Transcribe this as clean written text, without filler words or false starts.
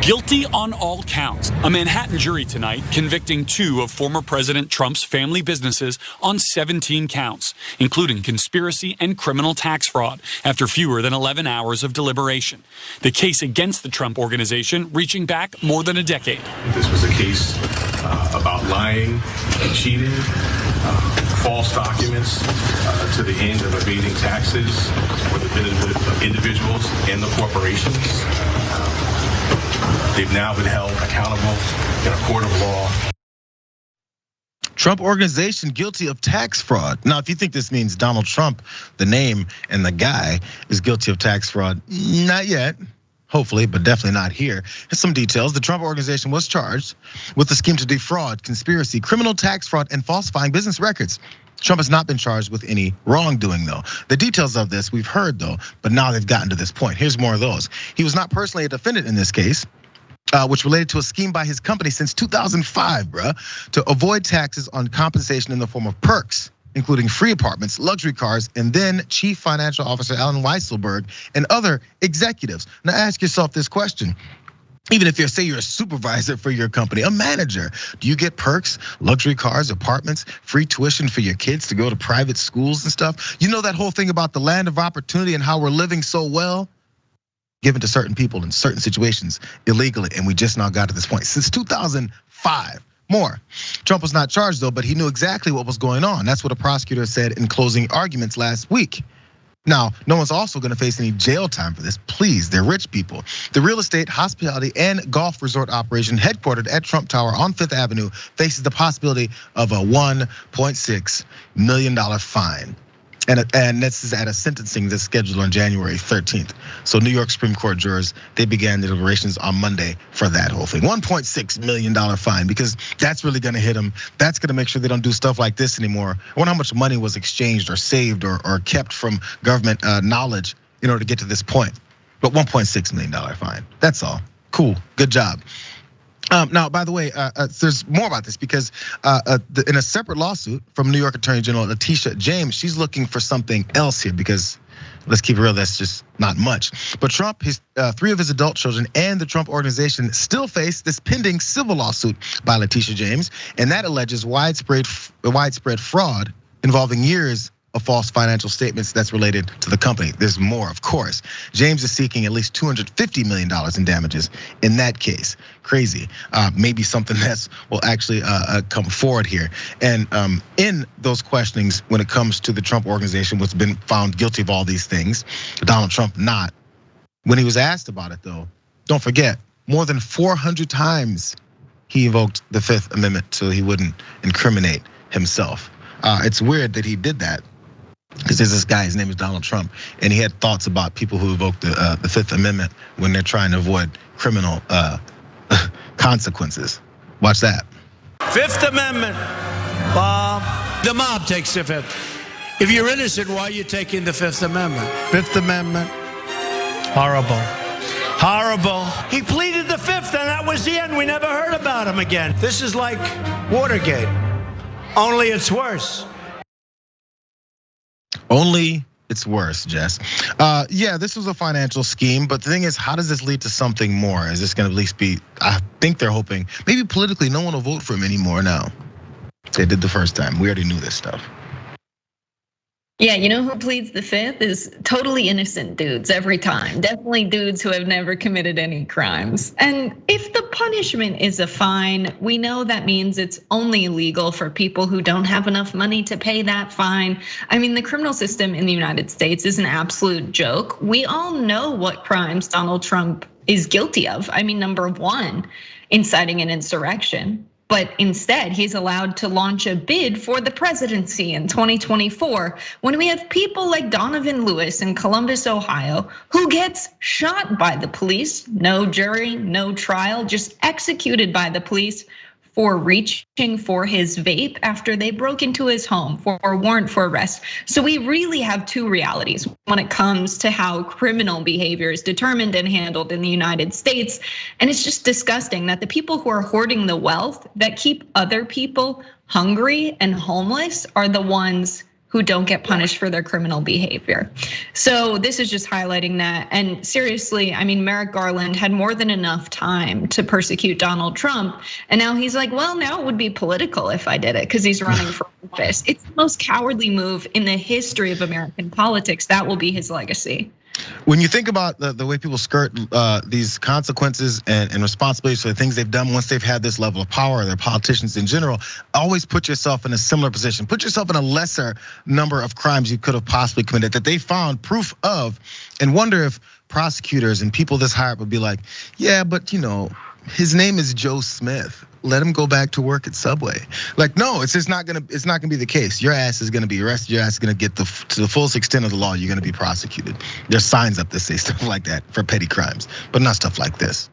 Guilty on all counts. A Manhattan jury tonight convicting 2 of former President Trump's family businesses on 17 counts, including conspiracy and criminal tax fraud, after fewer than 11 hours of deliberation. The case against the Trump Organization reaching back more than a decade. This was a case about lying and cheating, false documents to the end of evading taxes for the benefit of individuals and the corporations. They've now been held accountable in a court of law. Trump Organization guilty of tax fraud. Now, if you think this means Donald Trump, the name and the guy, is guilty of tax fraud, not yet. Hopefully, but definitely not here. Here's some details. The Trump Organization was charged with the scheme to defraud, conspiracy, criminal tax fraud, and falsifying business records. Trump has not been charged with any wrongdoing, though. The details of this we've heard, though, but now they've gotten to this point. Here's more of those. He was not personally a defendant in this case, which related to a scheme by his company since 2005, to avoid taxes on compensation in the form of perks, including free apartments, luxury cars, and then Chief Financial Officer Alan Weisselberg and other executives. Now ask yourself this question. Even if you're a supervisor for your company, a manager, do you get perks, luxury cars, apartments, free tuition for your kids to go to private schools and stuff? You know that whole thing about the land of opportunity and how we're living so well? Given to certain people in certain situations illegally, and we just now got to this point since 2005. More. Trump was not charged though, but he knew exactly what was going on. That's what a prosecutor said in closing arguments last week. Now, no one's also gonna face any jail time for this. Please, they're rich people. The real estate, hospitality, and golf resort operation headquartered at Trump Tower on 5th Avenue faces the possibility of a $1.6 million fine. And this is at a sentencing that's scheduled on January 13th. So New York Supreme Court jurors, they began the deliberations on Monday for that whole thing. $1.6 million fine, because that's really gonna hit them. That's gonna make sure they don't do stuff like this anymore. I wonder how much money was exchanged or saved or kept from government knowledge in order to get to this point. But $1.6 million fine, that's all. Cool, good job. Now, by the way, there's more about this because in a separate lawsuit from New York Attorney General Letitia James, she's looking for something else here because, let's keep it real, that's just not much. But Trump, 3 of his adult children and the Trump Organization still face this pending civil lawsuit by Letitia James, and that alleges widespread fraud involving years of false financial statements that's related to the company. There's more, of course. James is seeking at least $250 million in damages in that case. Crazy, maybe something that's will actually come forward here. And in those questionings, when it comes to the Trump Organization, what's been found guilty of all these things, Donald Trump not. When he was asked about it though, don't forget, more than 400 times he invoked the 5th Amendment so he wouldn't incriminate himself. It's weird that he did that, because there's this guy, his name is Donald Trump, and he had thoughts about people who evoke the 5th Amendment when they're trying to avoid criminal consequences. Watch that. 5th Amendment, the mob takes the 5th. If you're innocent, why are you taking the 5th Amendment? 5th Amendment, horrible. Horrible. He pleaded the 5th and that was the end. We never heard about him again. This is like Watergate, only it's worse. Only it's worse, Jess. Yeah, this was a financial scheme, but the thing is, how does this lead to something more? Is this gonna at least be, I think they're hoping, maybe politically no one will vote for him anymore now. They did the first time, we already knew this stuff. Yeah, you know who pleads the 5th is totally innocent dudes every time. Definitely dudes who have never committed any crimes. And if the punishment is a fine, we know that means it's only legal for people who don't have enough money to pay that fine. I mean, the criminal system in the United States is an absolute joke. We all know what crimes Donald Trump is guilty of. I mean, number 1, inciting an insurrection. But instead, he's allowed to launch a bid for the presidency in 2024 when we have people like Donovan Lewis in Columbus, Ohio, who gets shot by the police, no jury, no trial, just executed by the police for reaching for his vape after they broke into his home for a warrant for arrest. So we really have 2 realities when it comes to how criminal behavior is determined and handled in the United States. And it's just disgusting that the people who are hoarding the wealth that keep other people hungry and homeless are the ones who don't get punished for their criminal behavior. So this is just highlighting that. And seriously, I mean, Merrick Garland had more than enough time to persecute Donald Trump. And now he's like, well, now it would be political if I did it, because he's running for office. It's the most cowardly move in the history of American politics. That will be his legacy. When you think about the way people skirt these consequences and responsibilities for the things they've done once they've had this level of power, they're politicians in general, always put yourself in a similar position. Put yourself in a lesser number of crimes you could have possibly committed that they found proof of, and wonder if prosecutors and people this high up would be like, yeah, but his name is Joe Smith. Let him go back to work at Subway. Like, no, it's just not gonna be the case. Your ass is gonna be arrested. Your ass is gonna get to the fullest extent of the law. You're gonna be prosecuted. There's signs up that say stuff like that for petty crimes, but not stuff like this.